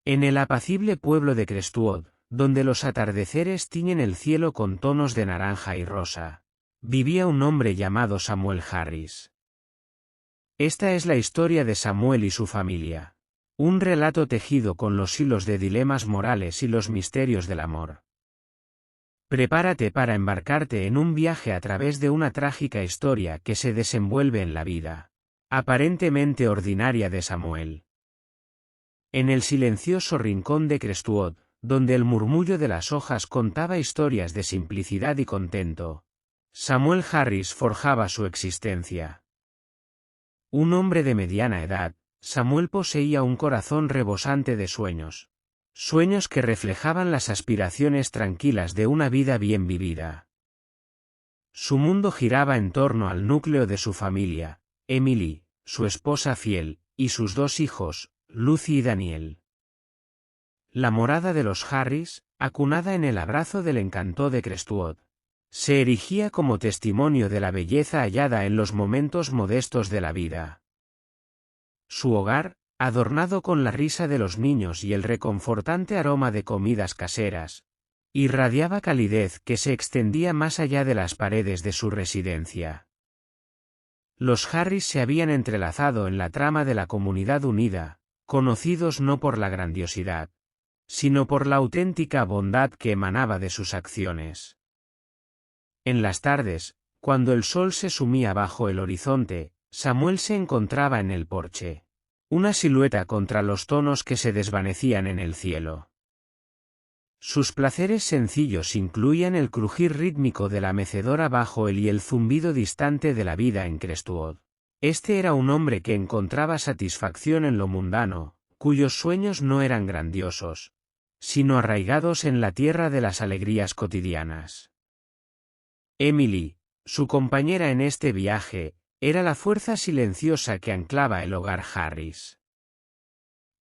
En el apacible pueblo de Crestwood, donde los atardeceres tiñen el cielo con tonos de naranja y rosa, vivía un hombre llamado Samuel Harris. Esta es la historia de Samuel y su familia. Un relato tejido con los hilos de dilemas morales y los misterios del amor. Prepárate para embarcarte en un viaje a través de una trágica historia que se desenvuelve en la vida, aparentemente ordinaria de Samuel. En el silencioso rincón de Crestwood, donde el murmullo de las hojas contaba historias de simplicidad y contento, Samuel Harris forjaba su existencia. Un hombre de mediana edad, Samuel poseía un corazón rebosante de sueños. Sueños que reflejaban las aspiraciones tranquilas de una vida bien vivida. Su mundo giraba en torno al núcleo de su familia, Emily, su esposa fiel, y sus dos hijos, Lucy y Daniel. La morada de los Harris, acunada en el abrazo del encanto de Crestwood, se erigía como testimonio de la belleza hallada en los momentos modestos de la vida. Su hogar, adornado con la risa de los niños y el reconfortante aroma de comidas caseras, irradiaba calidez que se extendía más allá de las paredes de su residencia. Los Harris se habían entrelazado en la trama de la comunidad unida, conocidos no por la grandiosidad, sino por la auténtica bondad que emanaba de sus acciones. En las tardes, cuando el sol se sumía bajo el horizonte, Samuel se encontraba en el porche, una silueta contra los tonos que se desvanecían en el cielo. Sus placeres sencillos incluían el crujir rítmico de la mecedora bajo él y el zumbido distante de la vida en Crestwood. Este era un hombre que encontraba satisfacción en lo mundano, cuyos sueños no eran grandiosos, sino arraigados en la tierra de las alegrías cotidianas. Emily, su compañera en este viaje, era la fuerza silenciosa que anclaba el hogar Harris.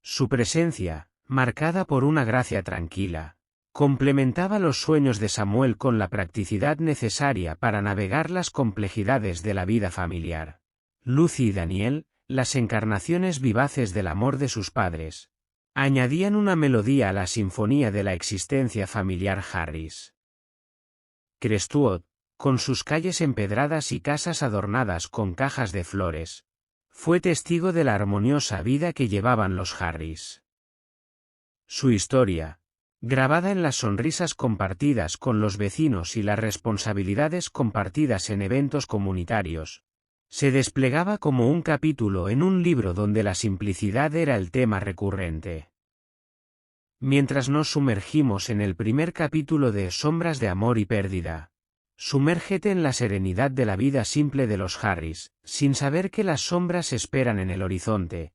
Su presencia, marcada por una gracia tranquila, complementaba los sueños de Samuel con la practicidad necesaria para navegar las complejidades de la vida familiar. Lucy y Daniel, las encarnaciones vivaces del amor de sus padres, añadían una melodía a la sinfonía de la existencia familiar Harris. Crestwood, con sus calles empedradas y casas adornadas con cajas de flores, fue testigo de la armoniosa vida que llevaban los Harris. Su historia, grabada en las sonrisas compartidas con los vecinos y las responsabilidades compartidas en eventos comunitarios, se desplegaba como un capítulo en un libro donde la simplicidad era el tema recurrente. Mientras nos sumergimos en el primer capítulo de Sombras de amor y pérdida, sumérgete en la serenidad de la vida simple de los Harris, sin saber que las sombras esperan en el horizonte,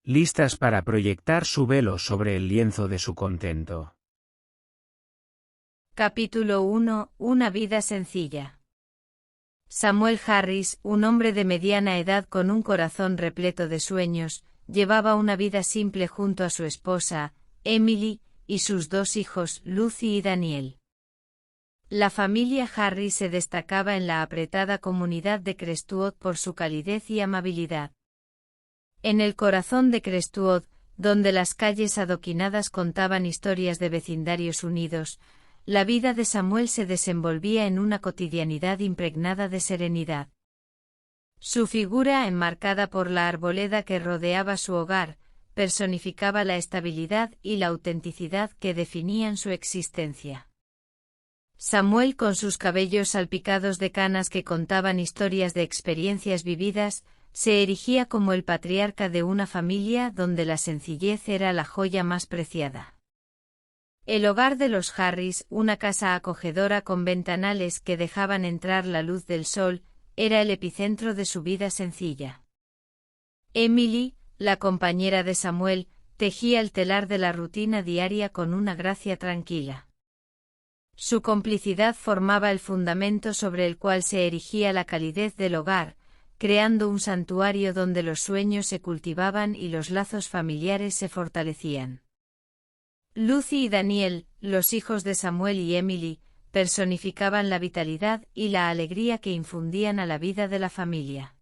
listas para proyectar su velo sobre el lienzo de su contento. Capítulo 1. Una vida sencilla. Samuel Harris, un hombre de mediana edad con un corazón repleto de sueños, llevaba una vida simple junto a su esposa, Emily, y sus dos hijos, Lucy y Daniel. La familia Harris se destacaba en la apretada comunidad de Crestwood por su calidez y amabilidad. En el corazón de Crestwood, donde las calles adoquinadas contaban historias de vecindarios unidos, la vida de Samuel se desenvolvía en una cotidianidad impregnada de serenidad. Su figura, enmarcada por la arboleda que rodeaba su hogar, personificaba la estabilidad y la autenticidad que definían su existencia. Samuel, con sus cabellos salpicados de canas que contaban historias de experiencias vividas, se erigía como el patriarca de una familia donde la sencillez era la joya más preciada. El hogar de los Harris, una casa acogedora con ventanales que dejaban entrar la luz del sol, era el epicentro de su vida sencilla. Emily, la compañera de Samuel, tejía el telar de la rutina diaria con una gracia tranquila. Su complicidad formaba el fundamento sobre el cual se erigía la calidez del hogar, creando un santuario donde los sueños se cultivaban y los lazos familiares se fortalecían. Lucy y Daniel, los hijos de Samuel y Emily, personificaban la vitalidad y la alegría que infundían a la vida de la familia.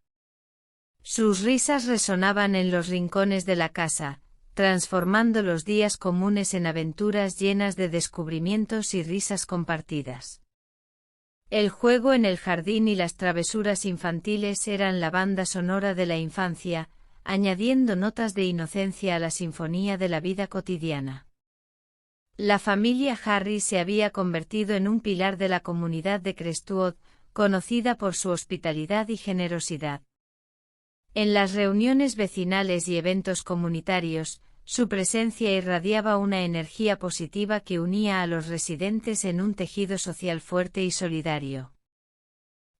Sus risas resonaban en los rincones de la casa, transformando los días comunes en aventuras llenas de descubrimientos y risas compartidas. El juego en el jardín y las travesuras infantiles eran la banda sonora de la infancia, añadiendo notas de inocencia a la sinfonía de la vida cotidiana. La familia Harris se había convertido en un pilar de la comunidad de Crestwood, conocida por su hospitalidad y generosidad. En las reuniones vecinales y eventos comunitarios, su presencia irradiaba una energía positiva que unía a los residentes en un tejido social fuerte y solidario.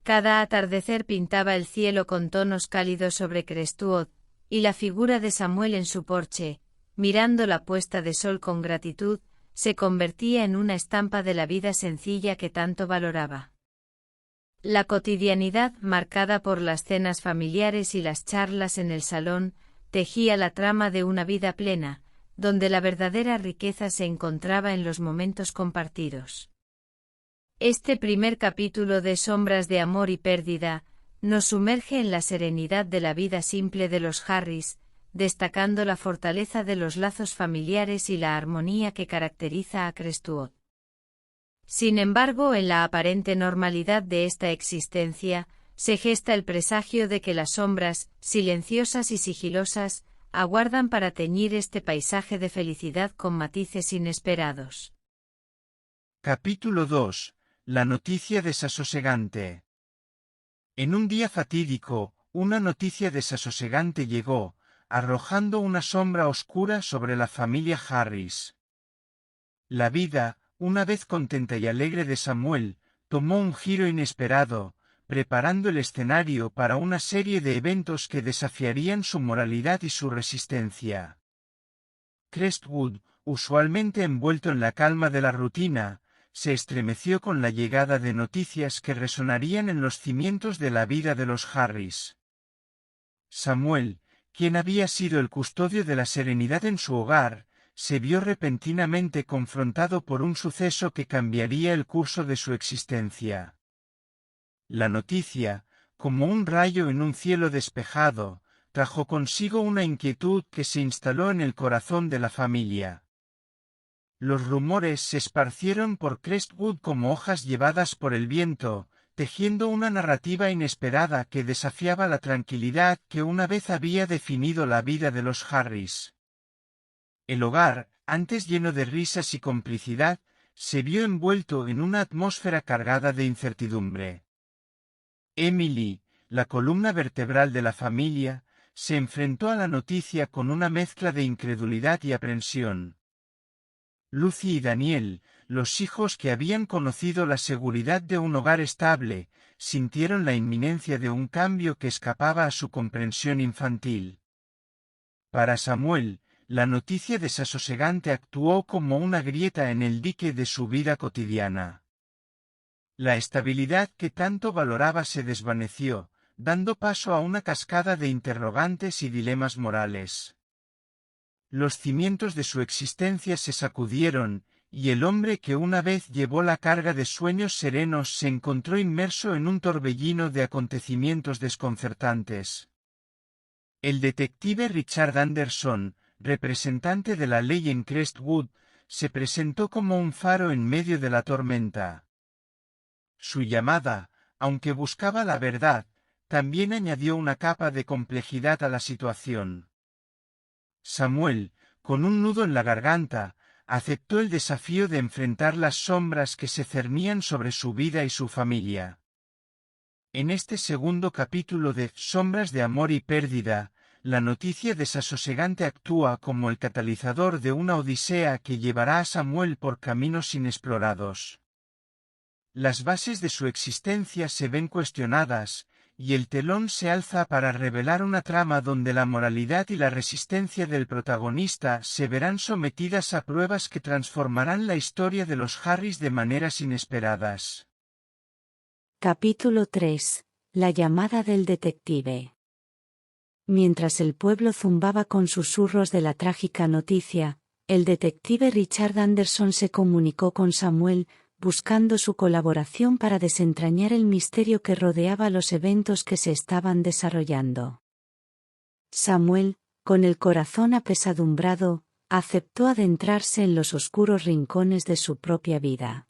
Cada atardecer pintaba el cielo con tonos cálidos sobre Crestwood, y la figura de Samuel en su porche, mirando la puesta de sol con gratitud, se convertía en una estampa de la vida sencilla que tanto valoraba. La cotidianidad, marcada por las cenas familiares y las charlas en el salón, tejía la trama de una vida plena, donde la verdadera riqueza se encontraba en los momentos compartidos. Este primer capítulo de Sombras de Amor y Pérdida nos sumerge en la serenidad de la vida simple de los Harris, destacando la fortaleza de los lazos familiares y la armonía que caracteriza a Crestwood. Sin embargo, en la aparente normalidad de esta existencia, se gesta el presagio de que las sombras, silenciosas y sigilosas, aguardan para teñir este paisaje de felicidad con matices inesperados. Capítulo 2. La noticia desasosegante. En un día fatídico, una noticia desasosegante llegó, arrojando una sombra oscura sobre la familia Harris. La vida, una vez contenta y alegre de Samuel, tomó un giro inesperado, preparando el escenario para una serie de eventos que desafiarían su moralidad y su resistencia. Crestwood, usualmente envuelto en la calma de la rutina, se estremeció con la llegada de noticias que resonarían en los cimientos de la vida de los Harris. Samuel, quien había sido el custodio de la serenidad en su hogar, se vio repentinamente confrontado por un suceso que cambiaría el curso de su existencia. La noticia, como un rayo en un cielo despejado, trajo consigo una inquietud que se instaló en el corazón de la familia. Los rumores se esparcieron por Crestwood como hojas llevadas por el viento, tejiendo una narrativa inesperada que desafiaba la tranquilidad que una vez había definido la vida de los Harris. El hogar, antes lleno de risas y complicidad, se vio envuelto en una atmósfera cargada de incertidumbre. Emily, la columna vertebral de la familia, se enfrentó a la noticia con una mezcla de incredulidad y aprensión. Lucy y Daniel, los hijos que habían conocido la seguridad de un hogar estable, sintieron la inminencia de un cambio que escapaba a su comprensión infantil. Para Samuel, la noticia desasosegante actuó como una grieta en el dique de su vida cotidiana. La estabilidad que tanto valoraba se desvaneció, dando paso a una cascada de interrogantes y dilemas morales. Los cimientos de su existencia se sacudieron, y el hombre que una vez llevó la carga de sueños serenos se encontró inmerso en un torbellino de acontecimientos desconcertantes. El detective Richard Anderson, representante de la ley en Crestwood, se presentó como un faro en medio de la tormenta. Su llamada, aunque buscaba la verdad, también añadió una capa de complejidad a la situación. Samuel, con un nudo en la garganta, aceptó el desafío de enfrentar las sombras que se cernían sobre su vida y su familia. En este segundo capítulo de Sombras de Amor y Pérdida, la noticia desasosegante actúa como el catalizador de una odisea que llevará a Samuel por caminos inexplorados. Las bases de su existencia se ven cuestionadas, y el telón se alza para revelar una trama donde la moralidad y la resistencia del protagonista se verán sometidas a pruebas que transformarán la historia de los Harris de maneras inesperadas. Capítulo 3. La llamada del detective. Mientras el pueblo zumbaba con susurros de la trágica noticia, el detective Richard Anderson se comunicó con Samuel, buscando su colaboración para desentrañar el misterio que rodeaba los eventos que se estaban desarrollando. Samuel, con el corazón apesadumbrado, aceptó adentrarse en los oscuros rincones de su propia vida.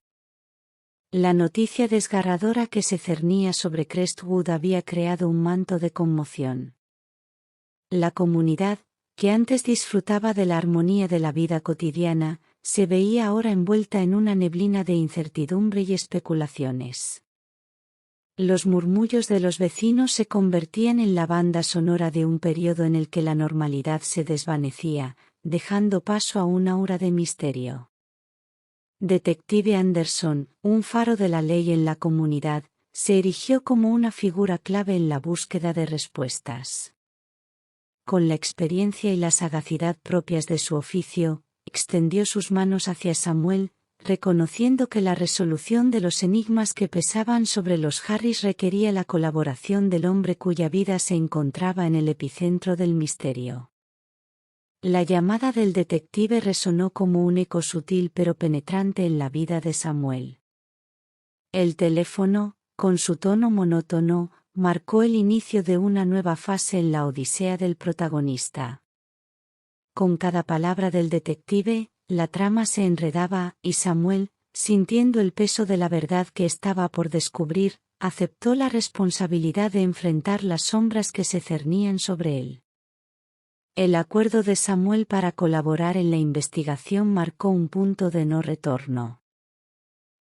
La noticia desgarradora que se cernía sobre Crestwood había creado un manto de conmoción. La comunidad, que antes disfrutaba de la armonía de la vida cotidiana, se veía ahora envuelta en una neblina de incertidumbre y especulaciones. Los murmullos de los vecinos se convertían en la banda sonora de un periodo en el que la normalidad se desvanecía, dejando paso a un aura de misterio. Detective Anderson, un faro de la ley en la comunidad, se erigió como una figura clave en la búsqueda de respuestas. Con la experiencia y la sagacidad propias de su oficio, extendió sus manos hacia Samuel, reconociendo que la resolución de los enigmas que pesaban sobre los Harris requería la colaboración del hombre cuya vida se encontraba en el epicentro del misterio. La llamada del detective resonó como un eco sutil pero penetrante en la vida de Samuel. El teléfono, con su tono monótono, marcó el inicio de una nueva fase en la odisea del protagonista. Con cada palabra del detective, la trama se enredaba, y Samuel, sintiendo el peso de la verdad que estaba por descubrir, aceptó la responsabilidad de enfrentar las sombras que se cernían sobre él. El acuerdo de Samuel para colaborar en la investigación marcó un punto de no retorno.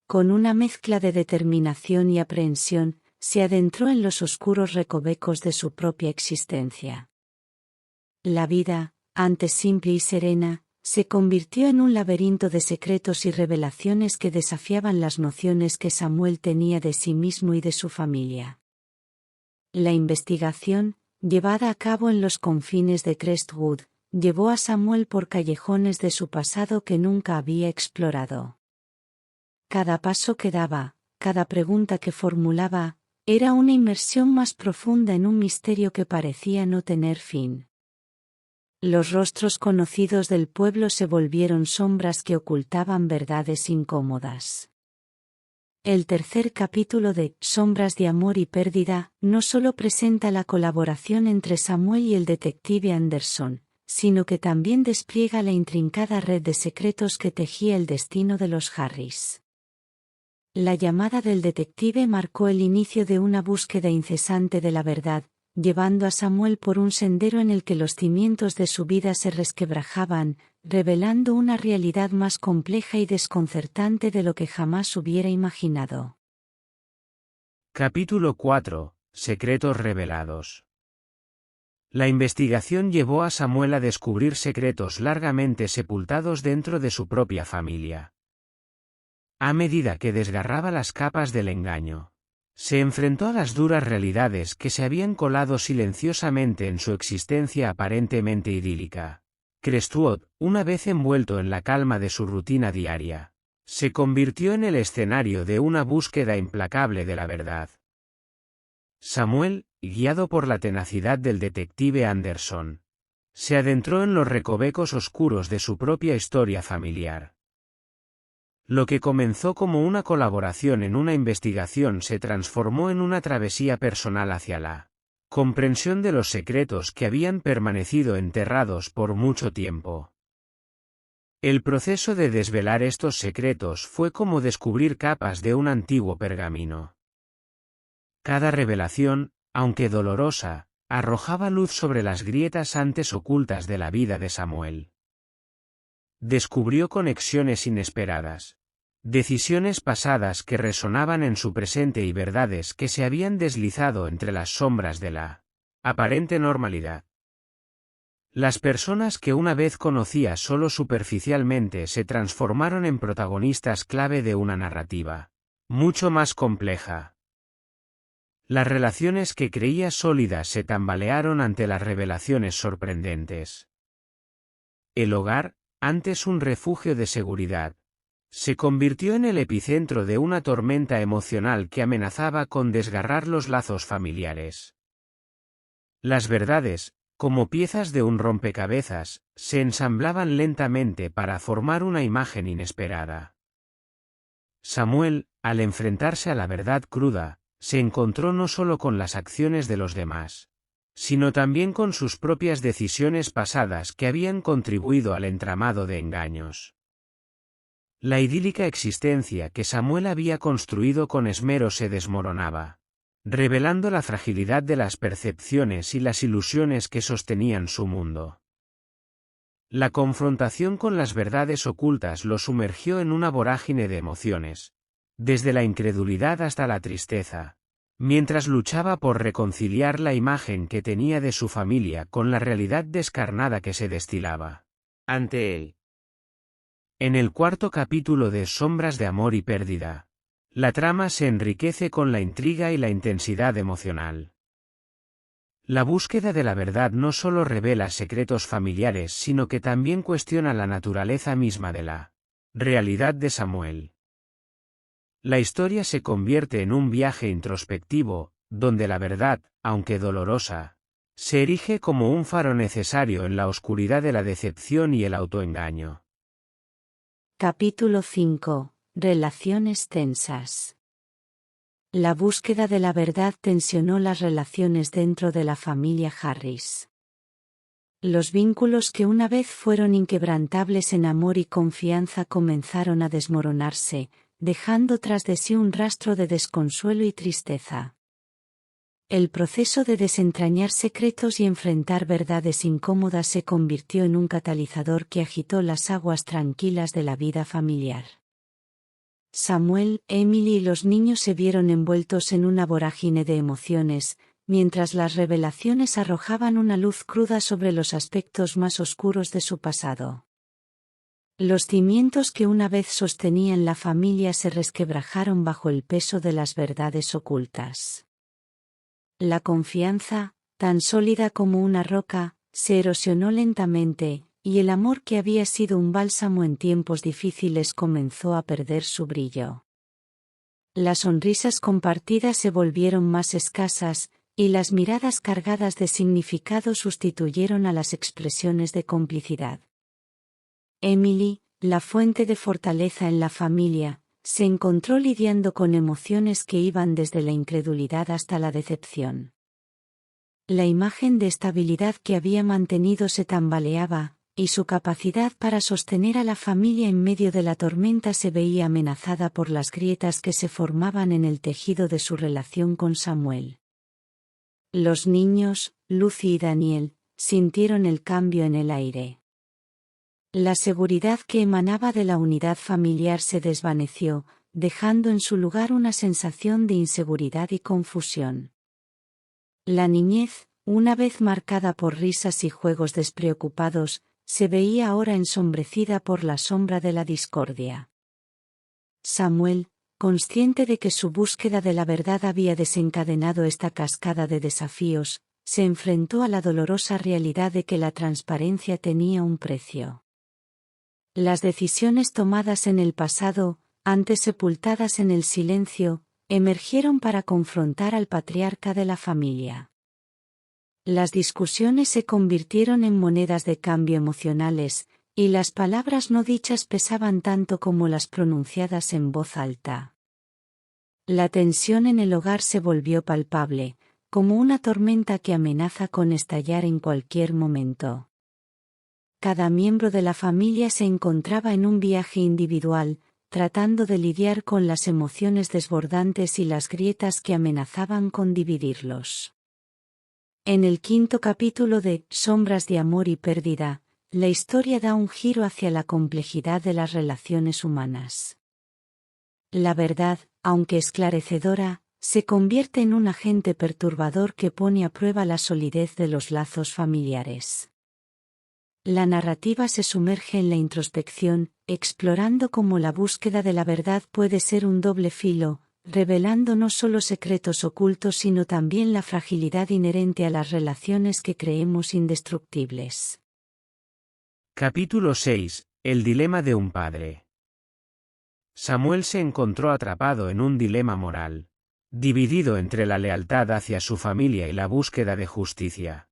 Con una mezcla de determinación y aprehensión, se adentró en los oscuros recovecos de su propia existencia. La vida, antes simple y serena, se convirtió en un laberinto de secretos y revelaciones que desafiaban las nociones que Samuel tenía de sí mismo y de su familia. La investigación, llevada a cabo en los confines de Crestwood, llevó a Samuel por callejones de su pasado que nunca había explorado. Cada paso que daba, cada pregunta que formulaba, era una inmersión más profunda en un misterio que parecía no tener fin. Los rostros conocidos del pueblo se volvieron sombras que ocultaban verdades incómodas. El tercer capítulo de Sombras de Amor y Pérdida no solo presenta la colaboración entre Samuel y el detective Anderson, sino que también despliega la intrincada red de secretos que tejía el destino de los Harris. La llamada del detective marcó el inicio de una búsqueda incesante de la verdad, llevando a Samuel por un sendero en el que los cimientos de su vida se resquebrajaban, revelando una realidad más compleja y desconcertante de lo que jamás hubiera imaginado. Capítulo 4. Secretos revelados. La investigación llevó a Samuel a descubrir secretos largamente sepultados dentro de su propia familia. A medida que desgarraba las capas del engaño, se enfrentó a las duras realidades que se habían colado silenciosamente en su existencia aparentemente idílica. Crestwood, una vez envuelto en la calma de su rutina diaria, se convirtió en el escenario de una búsqueda implacable de la verdad. Samuel, guiado por la tenacidad del detective Anderson, se adentró en los recovecos oscuros de su propia historia familiar. Lo que comenzó como una colaboración en una investigación se transformó en una travesía personal hacia la comprensión de los secretos que habían permanecido enterrados por mucho tiempo. El proceso de desvelar estos secretos fue como descubrir capas de un antiguo pergamino. Cada revelación, aunque dolorosa, arrojaba luz sobre las grietas antes ocultas de la vida de Samuel. Descubrió conexiones inesperadas, decisiones pasadas que resonaban en su presente y verdades que se habían deslizado entre las sombras de la aparente normalidad. Las personas que una vez conocía solo superficialmente se transformaron en protagonistas clave de una narrativa mucho más compleja. Las relaciones que creía sólidas se tambalearon ante las revelaciones sorprendentes. El hogar, antes un refugio de seguridad, se convirtió en el epicentro de una tormenta emocional que amenazaba con desgarrar los lazos familiares. Las verdades, como piezas de un rompecabezas, se ensamblaban lentamente para formar una imagen inesperada. Samuel, al enfrentarse a la verdad cruda, se encontró no solo con las acciones de los demás, sino también con sus propias decisiones pasadas que habían contribuido al entramado de engaños. La idílica existencia que Samuel había construido con esmero se desmoronaba, revelando la fragilidad de las percepciones y las ilusiones que sostenían su mundo. La confrontación con las verdades ocultas lo sumergió en una vorágine de emociones, desde la incredulidad hasta la tristeza, mientras luchaba por reconciliar la imagen que tenía de su familia con la realidad descarnada que se destilaba ante él. En el cuarto capítulo de Sombras de Amor y Pérdida, la trama se enriquece con la intriga y la intensidad emocional. La búsqueda de la verdad no solo revela secretos familiares, sino que también cuestiona la naturaleza misma de la realidad de Samuel. La historia se convierte en un viaje introspectivo, donde la verdad, aunque dolorosa, se erige como un faro necesario en la oscuridad de la decepción y el autoengaño. Capítulo 5. Relaciones tensas. La búsqueda de la verdad tensionó las relaciones dentro de la familia Harris. Los vínculos que una vez fueron inquebrantables en amor y confianza comenzaron a desmoronarse, dejando tras de sí un rastro de desconsuelo y tristeza. El proceso de desentrañar secretos y enfrentar verdades incómodas se convirtió en un catalizador que agitó las aguas tranquilas de la vida familiar. Samuel, Emily y los niños se vieron envueltos en una vorágine de emociones, mientras las revelaciones arrojaban una luz cruda sobre los aspectos más oscuros de su pasado. Los cimientos que una vez sostenían la familia se resquebrajaron bajo el peso de las verdades ocultas. La confianza, tan sólida como una roca, se erosionó lentamente, y el amor que había sido un bálsamo en tiempos difíciles comenzó a perder su brillo. Las sonrisas compartidas se volvieron más escasas, y las miradas cargadas de significado sustituyeron a las expresiones de complicidad. Emily, la fuente de fortaleza en la familia, se encontró lidiando con emociones que iban desde la incredulidad hasta la decepción. La imagen de estabilidad que había mantenido se tambaleaba, y su capacidad para sostener a la familia en medio de la tormenta se veía amenazada por las grietas que se formaban en el tejido de su relación con Samuel. Los niños, Lucy y Daniel, sintieron el cambio en el aire. La seguridad que emanaba de la unidad familiar se desvaneció, dejando en su lugar una sensación de inseguridad y confusión. La niñez, una vez marcada por risas y juegos despreocupados, se veía ahora ensombrecida por la sombra de la discordia. Samuel, consciente de que su búsqueda de la verdad había desencadenado esta cascada de desafíos, se enfrentó a la dolorosa realidad de que la transparencia tenía un precio. Las decisiones tomadas en el pasado, antes sepultadas en el silencio, emergieron para confrontar al patriarca de la familia. Las discusiones se convirtieron en monedas de cambio emocionales, y las palabras no dichas pesaban tanto como las pronunciadas en voz alta. La tensión en el hogar se volvió palpable, como una tormenta que amenaza con estallar en cualquier momento. Cada miembro de la familia se encontraba en un viaje individual, tratando de lidiar con las emociones desbordantes y las grietas que amenazaban con dividirlos. En el quinto capítulo de Sombras de Amor y Pérdida, la historia da un giro hacia la complejidad de las relaciones humanas. La verdad, aunque esclarecedora, se convierte en un agente perturbador que pone a prueba la solidez de los lazos familiares. La narrativa se sumerge en la introspección, explorando cómo la búsqueda de la verdad puede ser un doble filo, revelando no solo secretos ocultos sino también la fragilidad inherente a las relaciones que creemos indestructibles. Capítulo 6. El dilema de un padre. Samuel se encontró atrapado en un dilema moral, dividido entre la lealtad hacia su familia y la búsqueda de justicia.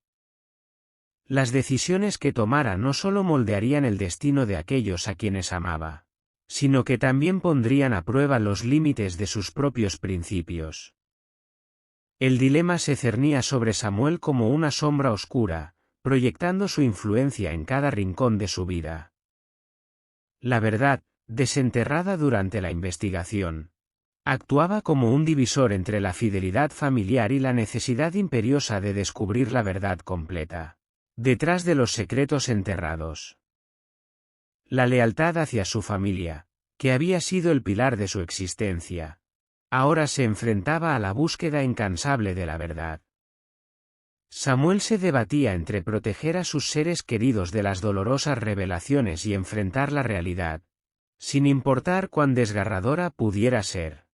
Las decisiones que tomara no solo moldearían el destino de aquellos a quienes amaba, sino que también pondrían a prueba los límites de sus propios principios. El dilema se cernía sobre Samuel como una sombra oscura, proyectando su influencia en cada rincón de su vida. La verdad, desenterrada durante la investigación, actuaba como un divisor entre la fidelidad familiar y la necesidad imperiosa de descubrir la verdad completa, detrás de los secretos enterrados. La lealtad hacia su familia, que había sido el pilar de su existencia, ahora se enfrentaba a la búsqueda incansable de la verdad. Samuel se debatía entre proteger a sus seres queridos de las dolorosas revelaciones y enfrentar la realidad, sin importar cuán desgarradora pudiera ser.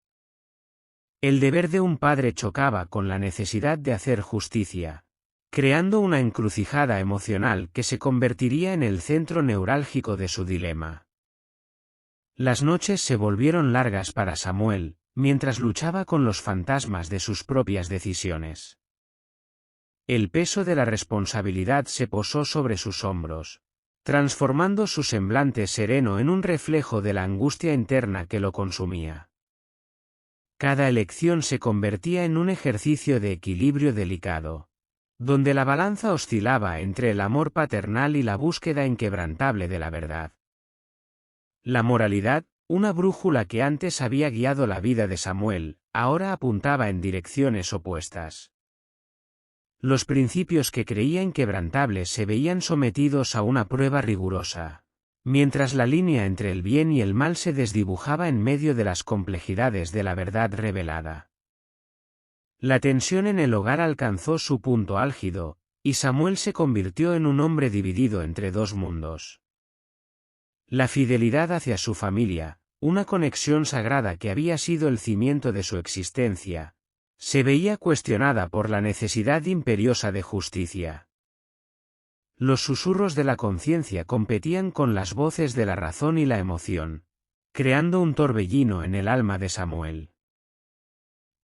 El deber de un padre chocaba con la necesidad de hacer justicia, creando una encrucijada emocional que se convertiría en el centro neurálgico de su dilema. Las noches se volvieron largas para Samuel, mientras luchaba con los fantasmas de sus propias decisiones. El peso de la responsabilidad se posó sobre sus hombros, transformando su semblante sereno en un reflejo de la angustia interna que lo consumía. Cada elección se convertía en un ejercicio de equilibrio delicado, donde la balanza oscilaba entre el amor paternal y la búsqueda inquebrantable de la verdad. La moralidad, una brújula que antes había guiado la vida de Samuel, ahora apuntaba en direcciones opuestas. Los principios que creía inquebrantables se veían sometidos a una prueba rigurosa, mientras la línea entre el bien y el mal se desdibujaba en medio de las complejidades de la verdad revelada. La tensión en el hogar alcanzó su punto álgido, y Samuel se convirtió en un hombre dividido entre dos mundos. La fidelidad hacia su familia, una conexión sagrada que había sido el cimiento de su existencia, se veía cuestionada por la necesidad imperiosa de justicia. Los susurros de la conciencia competían con las voces de la razón y la emoción, creando un torbellino en el alma de Samuel.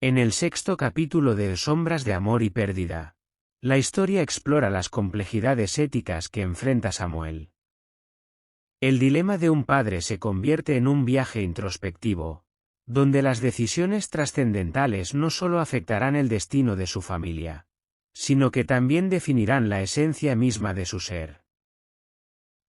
En el 6º capítulo de Sombras de amor y pérdida, la historia explora las complejidades éticas que enfrenta Samuel. El dilema de un padre se convierte en un viaje introspectivo, donde las decisiones trascendentales no solo afectarán el destino de su familia, sino que también definirán la esencia misma de su ser.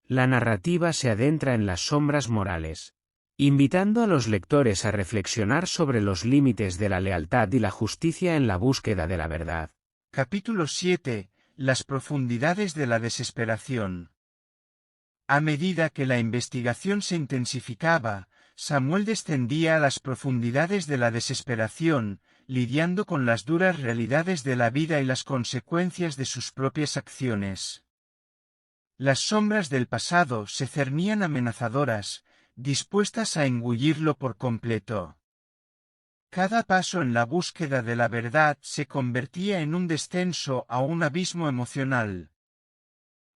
La narrativa se adentra en las sombras morales, invitando a los lectores a reflexionar sobre los límites de la lealtad y la justicia en la búsqueda de la verdad. Capítulo 7. Las profundidades de la desesperación. A medida que la investigación se intensificaba, Samuel descendía a las profundidades de la desesperación, lidiando con las duras realidades de la vida y las consecuencias de sus propias acciones. Las sombras del pasado se cernían amenazadoras, dispuestas a engullirlo por completo. Cada paso en la búsqueda de la verdad se convertía en un descenso a un abismo emocional.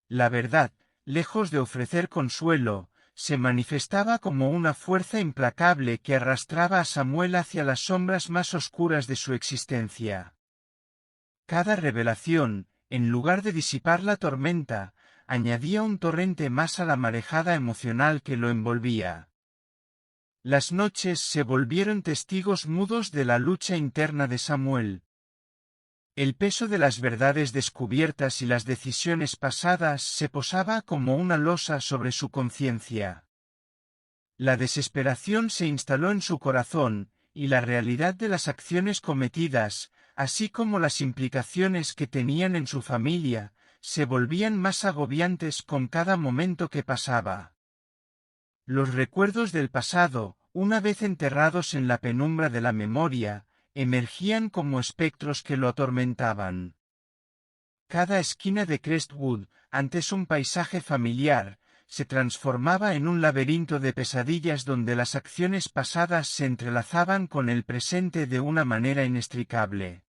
La verdad, lejos de ofrecer consuelo, se manifestaba como una fuerza implacable que arrastraba a Samuel hacia las sombras más oscuras de su existencia. Cada revelación, en lugar de disipar la tormenta, añadía un torrente más a la marejada emocional que lo envolvía. Las noches se volvieron testigos mudos de la lucha interna de Samuel. El peso de las verdades descubiertas y las decisiones pasadas se posaba como una losa sobre su conciencia. La desesperación se instaló en su corazón, y la realidad de las acciones cometidas, así como las implicaciones que tenían en su familia, se volvían más agobiantes con cada momento que pasaba. Los recuerdos del pasado, una vez enterrados en la penumbra de la memoria, emergían como espectros que lo atormentaban. Cada esquina de Crestwood, antes un paisaje familiar, se transformaba en un laberinto de pesadillas donde las acciones pasadas se entrelazaban con el presente de una manera inextricable.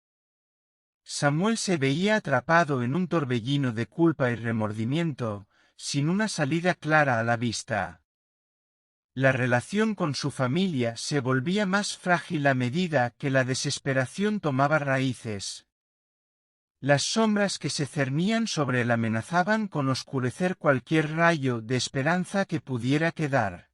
Samuel se veía atrapado en un torbellino de culpa y remordimiento, sin una salida clara a la vista. La relación con su familia se volvía más frágil a medida que la desesperación tomaba raíces. Las sombras que se cernían sobre él amenazaban con oscurecer cualquier rayo de esperanza que pudiera quedar.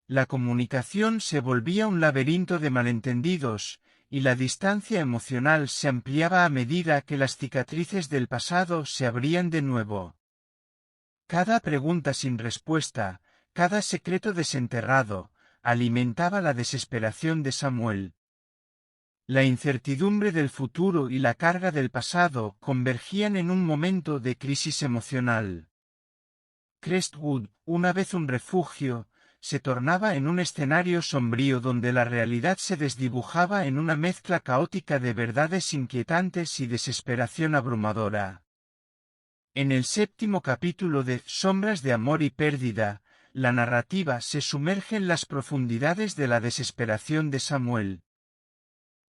La comunicación se volvía un laberinto de malentendidos, y la distancia emocional se ampliaba a medida que las cicatrices del pasado se abrían de nuevo. Cada pregunta sin respuesta, cada secreto desenterrado, alimentaba la desesperación de Samuel. La incertidumbre del futuro y la carga del pasado convergían en un momento de crisis emocional. Crestwood, una vez un refugio, se tornaba en un escenario sombrío donde la realidad se desdibujaba en una mezcla caótica de verdades inquietantes y desesperación abrumadora. En el 7º capítulo de Sombras de amor y pérdida, la narrativa se sumerge en las profundidades de la desesperación de Samuel.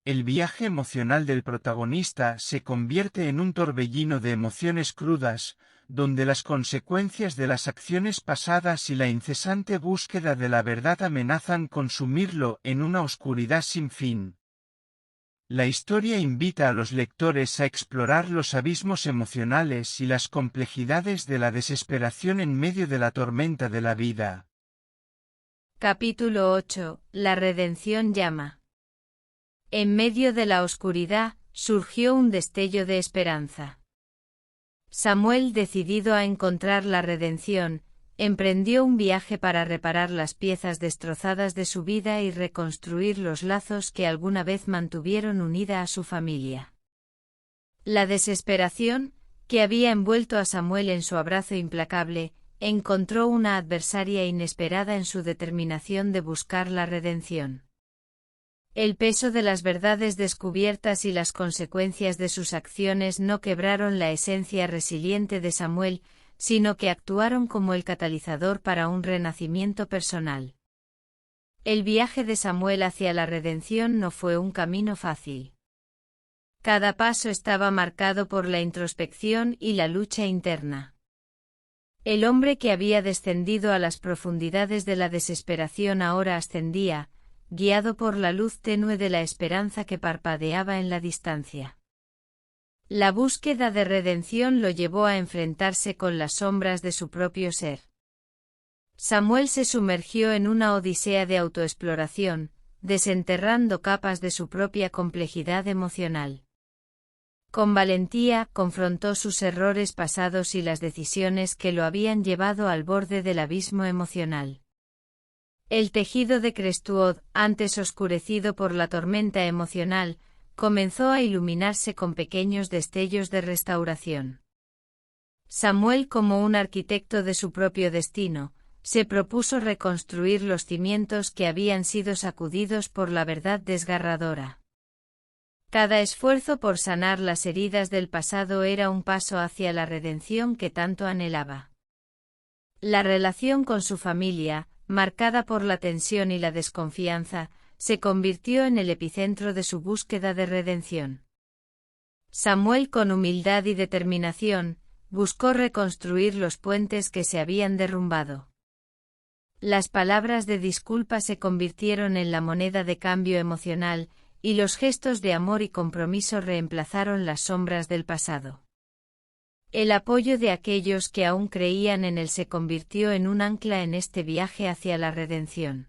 El viaje emocional del protagonista se convierte en un torbellino de emociones crudas, donde las consecuencias de las acciones pasadas y la incesante búsqueda de la verdad amenazan con sumirlo en una oscuridad sin fin. La historia invita a los lectores a explorar los abismos emocionales y las complejidades de la desesperación en medio de la tormenta de la vida. Capítulo 8. La redención llama. En medio de la oscuridad, surgió un destello de esperanza. Samuel, decidido a encontrar la redención, emprendió un viaje para reparar las piezas destrozadas de su vida y reconstruir los lazos que alguna vez mantuvieron unida a su familia. La desesperación, que había envuelto a Samuel en su abrazo implacable, encontró una adversaria inesperada en su determinación de buscar la redención. El peso de las verdades descubiertas y las consecuencias de sus acciones no quebraron la esencia resiliente de Samuel, sino que actuaron como el catalizador para un renacimiento personal. El viaje de Samuel hacia la redención no fue un camino fácil. Cada paso estaba marcado por la introspección y la lucha interna. El hombre que había descendido a las profundidades de la desesperación ahora ascendía, guiado por la luz tenue de la esperanza que parpadeaba en la distancia. La búsqueda de redención lo llevó a enfrentarse con las sombras de su propio ser. Samuel se sumergió en una odisea de autoexploración, desenterrando capas de su propia complejidad emocional. Con valentía confrontó sus errores pasados y las decisiones que lo habían llevado al borde del abismo emocional. El tejido de Crestwood, antes oscurecido por la tormenta emocional, comenzó a iluminarse con pequeños destellos de restauración. Samuel, como un arquitecto de su propio destino, se propuso reconstruir los cimientos que habían sido sacudidos por la verdad desgarradora. Cada esfuerzo por sanar las heridas del pasado era un paso hacia la redención que tanto anhelaba. La relación con su familia, marcada por la tensión y la desconfianza, se convirtió en el epicentro de su búsqueda de redención. Samuel, con humildad y determinación, buscó reconstruir los puentes que se habían derrumbado. Las palabras de disculpa se convirtieron en la moneda de cambio emocional, y los gestos de amor y compromiso reemplazaron las sombras del pasado. El apoyo de aquellos que aún creían en él se convirtió en un ancla en este viaje hacia la redención.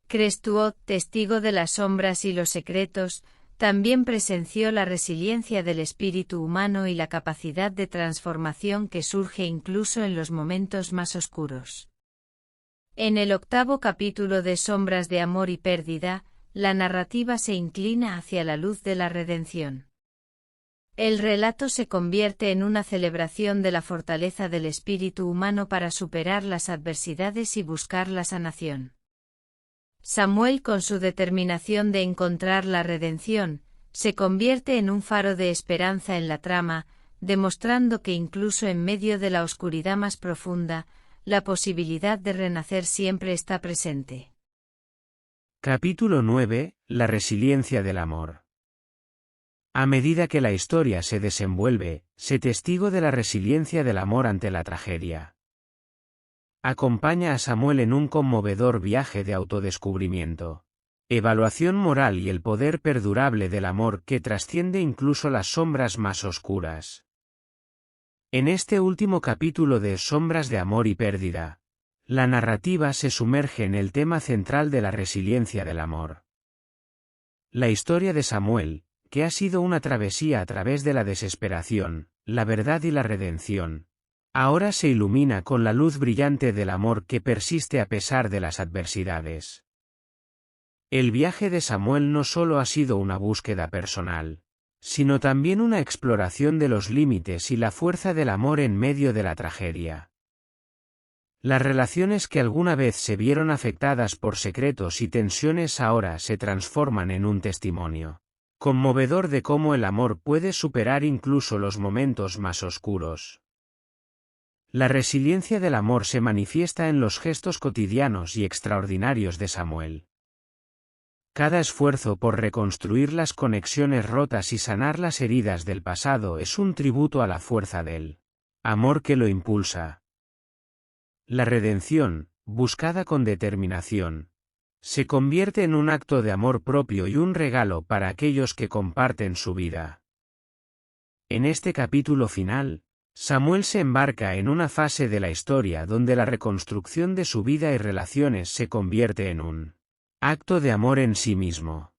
Crestwood, testigo de las sombras y los secretos, también presenció la resiliencia del espíritu humano y la capacidad de transformación que surge incluso en los momentos más oscuros. En el 8º capítulo de Sombras de amor y pérdida, la narrativa se inclina hacia la luz de la redención. El relato se convierte en una celebración de la fortaleza del espíritu humano para superar las adversidades y buscar la sanación. Samuel, con su determinación de encontrar la redención, se convierte en un faro de esperanza en la trama, demostrando que incluso en medio de la oscuridad más profunda, la posibilidad de renacer siempre está presente. Capítulo 9. La resiliencia del amor. A medida que la historia se desenvuelve, sé testigo de la resiliencia del amor ante la tragedia. Acompaña a Samuel en un conmovedor viaje de autodescubrimiento, evaluación moral y el poder perdurable del amor que trasciende incluso las sombras más oscuras. En este último capítulo de Sombras de amor y pérdida, la narrativa se sumerge en el tema central de la resiliencia del amor. La historia de Samuel, que ha sido una travesía a través de la desesperación, la verdad y la redención, ahora se ilumina con la luz brillante del amor que persiste a pesar de las adversidades. El viaje de Samuel no solo ha sido una búsqueda personal, sino también una exploración de los límites y la fuerza del amor en medio de la tragedia. Las relaciones que alguna vez se vieron afectadas por secretos y tensiones ahora se transforman en un testimonio conmovedor de cómo el amor puede superar incluso los momentos más oscuros. La resiliencia del amor se manifiesta en los gestos cotidianos y extraordinarios de Samuel. Cada esfuerzo por reconstruir las conexiones rotas y sanar las heridas del pasado es un tributo a la fuerza del amor que lo impulsa. La redención, buscada con determinación, se convierte en un acto de amor propio y un regalo para aquellos que comparten su vida. En este capítulo final, Samuel se embarca en una fase de la historia donde la reconstrucción de su vida y relaciones se convierte en un acto de amor en sí mismo.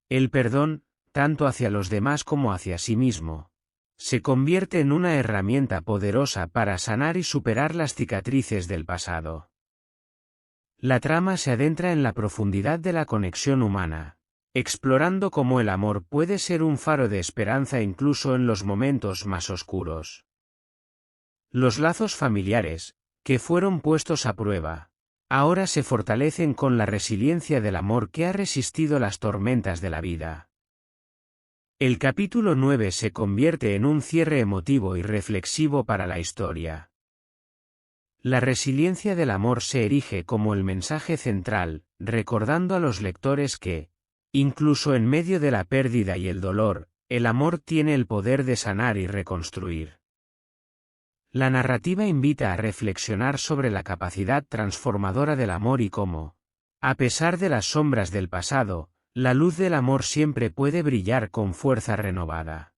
El perdón, tanto hacia los demás como hacia sí mismo, se convierte en una herramienta poderosa para sanar y superar las cicatrices del pasado. La trama se adentra en la profundidad de la conexión humana, explorando cómo el amor puede ser un faro de esperanza incluso en los momentos más oscuros. Los lazos familiares, que fueron puestos a prueba, ahora se fortalecen con la resiliencia del amor que ha resistido las tormentas de la vida. El capítulo 9 se convierte en un cierre emotivo y reflexivo para la historia. La resiliencia del amor se erige como el mensaje central, recordando a los lectores que, incluso en medio de la pérdida y el dolor, el amor tiene el poder de sanar y reconstruir. La narrativa invita a reflexionar sobre la capacidad transformadora del amor y cómo, a pesar de las sombras del pasado, la luz del amor siempre puede brillar con fuerza renovada.